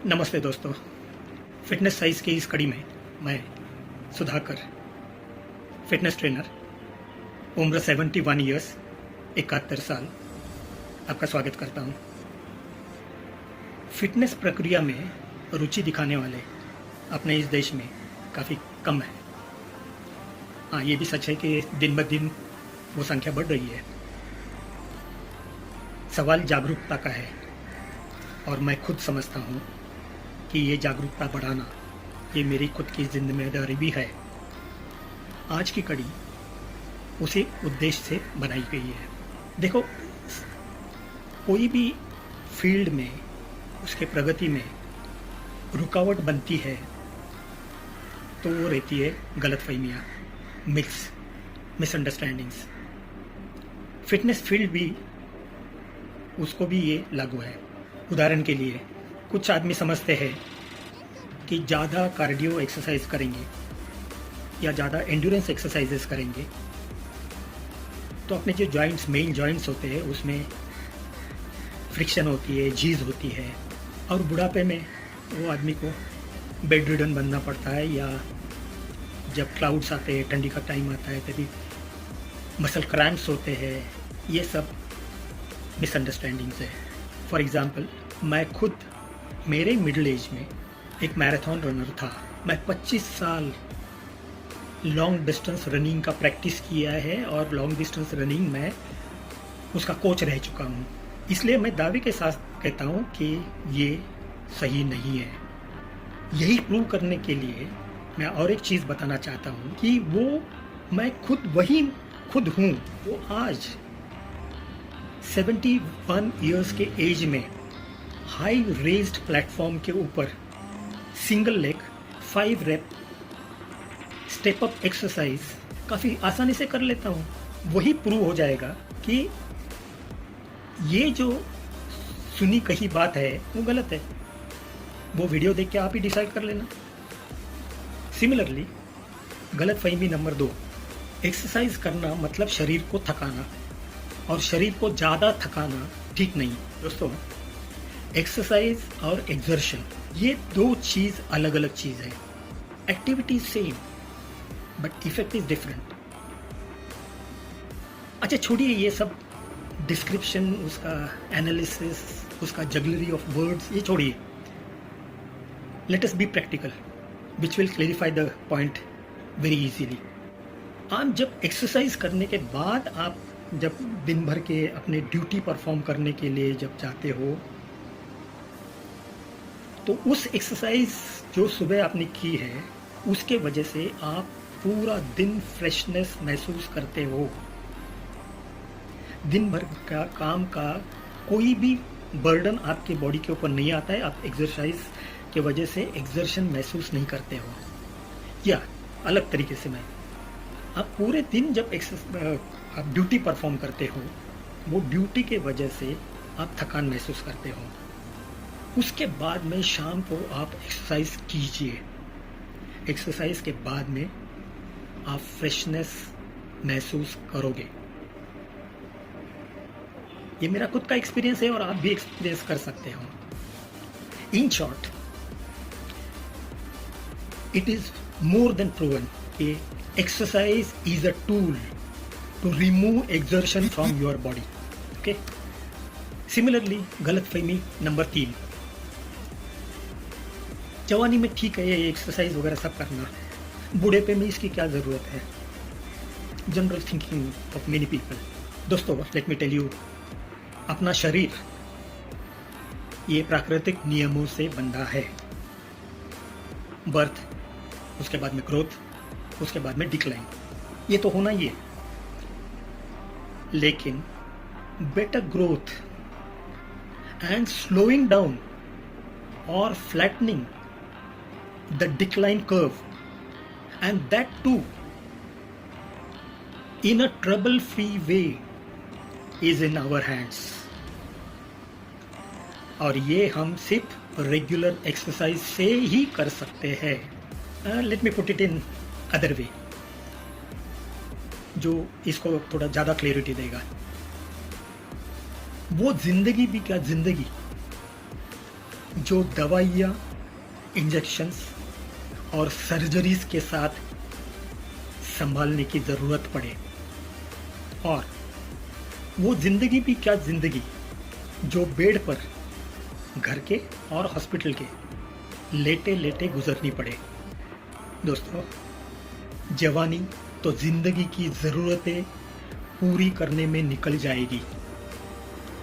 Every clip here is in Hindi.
नमस्ते दोस्तों। फिटनेस साइंस की इस कड़ी में मैं सुधाकर, फिटनेस ट्रेनर, उम्र 71 ईयर्स, 71 साल, आपका स्वागत करता हूं। फिटनेस प्रक्रिया में रुचि दिखाने वाले अपने इस देश में काफ़ी कम है। हाँ, ये भी सच है कि दिन ब दिन वो संख्या बढ़ रही है। सवाल जागरूकता का है और मैं खुद समझता हूँ कि ये जागरूकता बढ़ाना ये मेरी खुद की जिम्मेदारी भी है। आज की कड़ी उसी उद्देश्य से बनाई गई है। देखो, कोई भी फील्ड में उसके प्रगति में रुकावट बनती है तो वो रहती है गलतफहमियाँ, मिसअंडरस्टैंडिंग्स। फिटनेस फील्ड भी उसको भी ये लागू है। उदाहरण के लिए कुछ आदमी समझते हैं कि ज़्यादा कार्डियो एक्सरसाइज करेंगे या ज़्यादा एंड्योरेंस एक्सरसाइजेस करेंगे तो अपने जो जॉइंट्स, मेन जॉइंट्स होते हैं, उसमें फ्रिक्शन होती है, जीज होती है और बुढ़ापे में वो आदमी को बेड रिडन बनना पड़ता है, या जब क्लाउड्स आते हैं, ठंडी का टाइम आता है, तभी मसल क्रैम्प्स होते हैं। ये सब मिसअंडरस्टैंडिंग्स है। फॉर एग्ज़ाम्पल, मैं खुद मेरे मिडिल एज में एक मैराथन रनर था। मैं 25 साल लॉन्ग डिस्टेंस रनिंग का प्रैक्टिस किया है और लॉन्ग डिस्टेंस रनिंग में उसका कोच रह चुका हूँ। इसलिए मैं दावे के साथ कहता हूँ कि ये सही नहीं है। यही प्रूव करने के लिए मैं और एक चीज़ बताना चाहता हूँ कि वो मैं खुद हूँ। वो आज 71 इयर्स के एज में हाई रेज्ड प्लेटफॉर्म के ऊपर single leg 5 rape step up exercise काफ़ी आसानी से कर लेता हूँ। वही प्रूव हो जाएगा कि ये जो सुनी कही बात है वो गलत है। वो वीडियो देख के आप ही डिसाइड कर लेना। सिमिलरली, गलतफहमी नंबर 2, एक्सरसाइज करना मतलब शरीर को थकाना, और शरीर को ज़्यादा थकाना ठीक नहीं। दोस्तों, एक्सरसाइज और एक्सर्शन ये दो चीज़ अलग अलग चीज़ है। Activity same but effect is different. अच्छा, छोड़िए ये सब डिस्क्रिप्शन, उसका एनालिसिस, उसका जगलरी ऑफ वर्ड्स, ये छोड़िए। Let us be practical which will clarify the point very easily. आप जब एक्सरसाइज करने के बाद, आप जब दिन भर के अपने ड्यूटी परफॉर्म करने के लिए जब जाते हो, तो उस एक्सरसाइज जो सुबह आपने की है उसके वजह से आप पूरा दिन फ्रेशनेस महसूस करते हो। दिन भर का काम का कोई भी बर्डन आपके बॉडी के ऊपर नहीं आता है। आप एक्सरसाइज के वजह से एक्सर्शन महसूस नहीं करते हो। या अलग तरीके से, मैं आप पूरे दिन जब आप ड्यूटी परफॉर्म करते हो, वो ड्यूटी के वजह से आप थकान महसूस करते हो। उसके बाद में शाम को आप एक्सरसाइज कीजिए। एक्सरसाइज के बाद में आप फ्रेशनेस महसूस करोगे। ये मेरा खुद का एक्सपीरियंस है और आप भी एक्सपीरियंस कर सकते हो। In short, it is more then proven कि exercise is a tool to remove exertion from your body. Okay. Similarly, गलतफहमी नंबर 3, जवानी में ठीक है ये एक्सरसाइज वगैरह सब करना, बूढ़ेपे में इसकी क्या ज़रूरत है? General thinking of many people. दोस्तों, लेट मी टेल यू, अपना शरीर ये प्राकृतिक नियमों से बंधा है। बर्थ, उसके बाद में ग्रोथ, उसके बाद में डिक्लाइन, ये तो होना ही है। लेकिन better growth and slowing down और flattening the decline curve, and that too in a trouble free way, is in our hands. और ये हम सिर्फ रेगुलर एक्सरसाइज से ही कर सकते हैं। Let me put it in other way, जो इसको थोड़ा ज़्यादा क्लैरिटी देगा। वो जिंदगी भी क्या जिंदगी जो दवाइयाँ, इंजेक्शंस और सर्जरीज के साथ संभालने की ज़रूरत पड़े, और वो ज़िंदगी भी क्या ज़िंदगी जो बेड पर घर के और हॉस्पिटल के लेटे लेटे गुजरनी पड़े। दोस्तों, जवानी तो ज़िंदगी की ज़रूरतें पूरी करने में निकल जाएगी,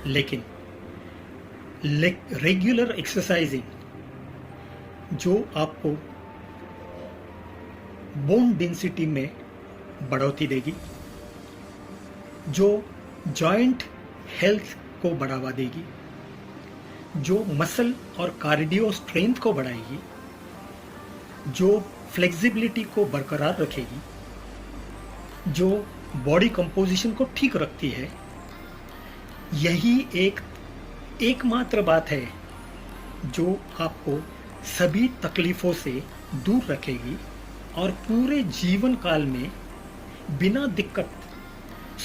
लेकिन रेगुलर एक्सरसाइजिंग जो आपको बोन डेंसिटी में बढ़ोतरी देगी, जो जॉइंट हेल्थ को बढ़ावा देगी, जो मसल और कार्डियो स्ट्रेंथ को बढ़ाएगी, जो फ्लेक्सिबिलिटी को बरकरार रखेगी, जो बॉडी कंपोजिशन को ठीक रखती है, यही एकमात्र बात है जो आपको सभी तकलीफ़ों से दूर रखेगी और पूरे जीवन काल में बिना दिक्कत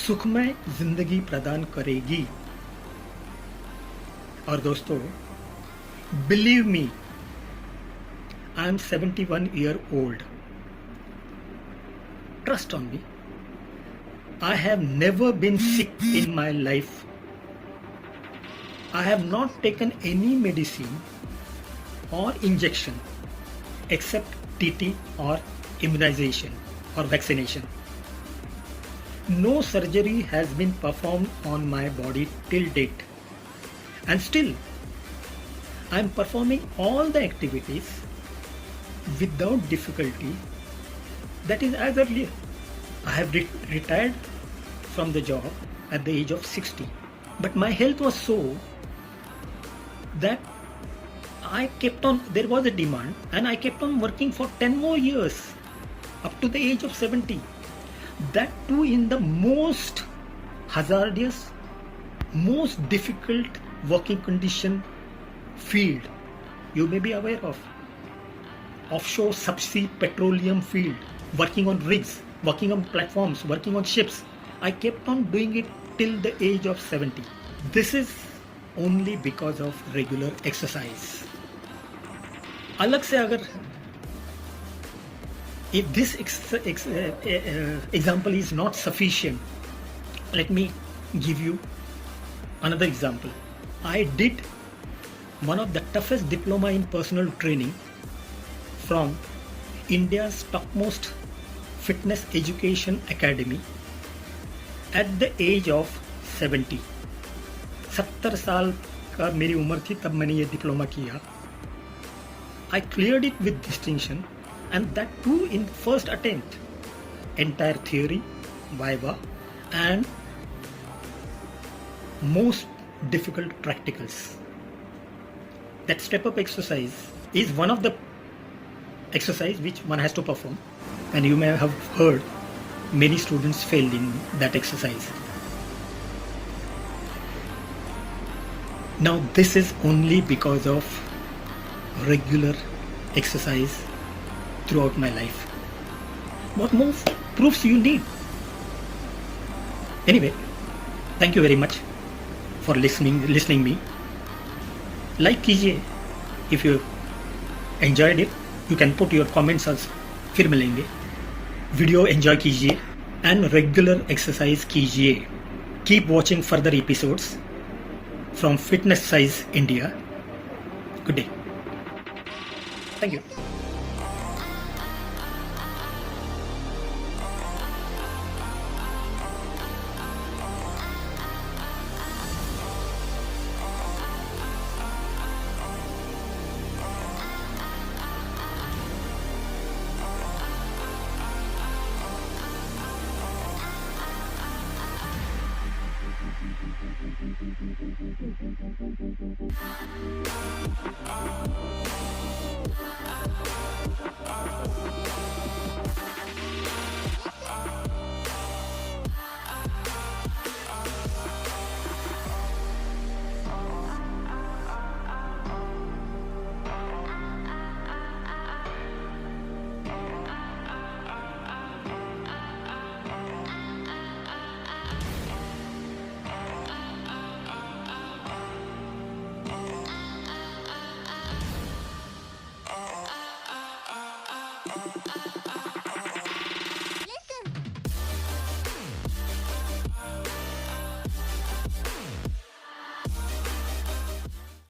सुखमय जिंदगी प्रदान करेगी। और दोस्तों, believe me, I am 71 year old. Trust on me, I have never been sick in my life. I have not taken any medicine or injection except TT or immunization or vaccination. No surgery has been performed on my body till date. And still, I am performing all the activities without difficulty. That is as earlier. I have retired from the job at the age of 60. But my health was so that I kept on, there was a demand, and I kept on working for 10 more years up to the age of 70. That too in the most hazardous, most difficult working condition field you may be aware of. Offshore subsea petroleum field, working on rigs, working on platforms, working on ships. I kept on doing it till the age of 70. This is only because of regular exercise. अलग से अगर if this example is not sufficient, let me give you another example. I did one of the toughest diploma in personal training from India's topmost fitness education academy at the age of 70. 70 साल का मेरी उम्र थी तब मैंने ये डिप्लोमा किया. I cleared it with distinction, and that too in first attempt. Entire theory, viva, and most difficult practicals. That step-up exercise is one of the exercise which one has to perform, and you may have heard many students failed in that exercise. Now this is only because of regular exercise throughout my life. What more proofs you need? Anyway, thank you very much for listening me. Like कीजिए if you enjoyed it. You can put your comments also. फिर मिलेंगे. वीडियो एंजॉय कीजिए एंड रेगुलर एक्सरसाइज कीजिए. Keep watching further episodes from fitness size India. Good day. Thank you. oh, oh.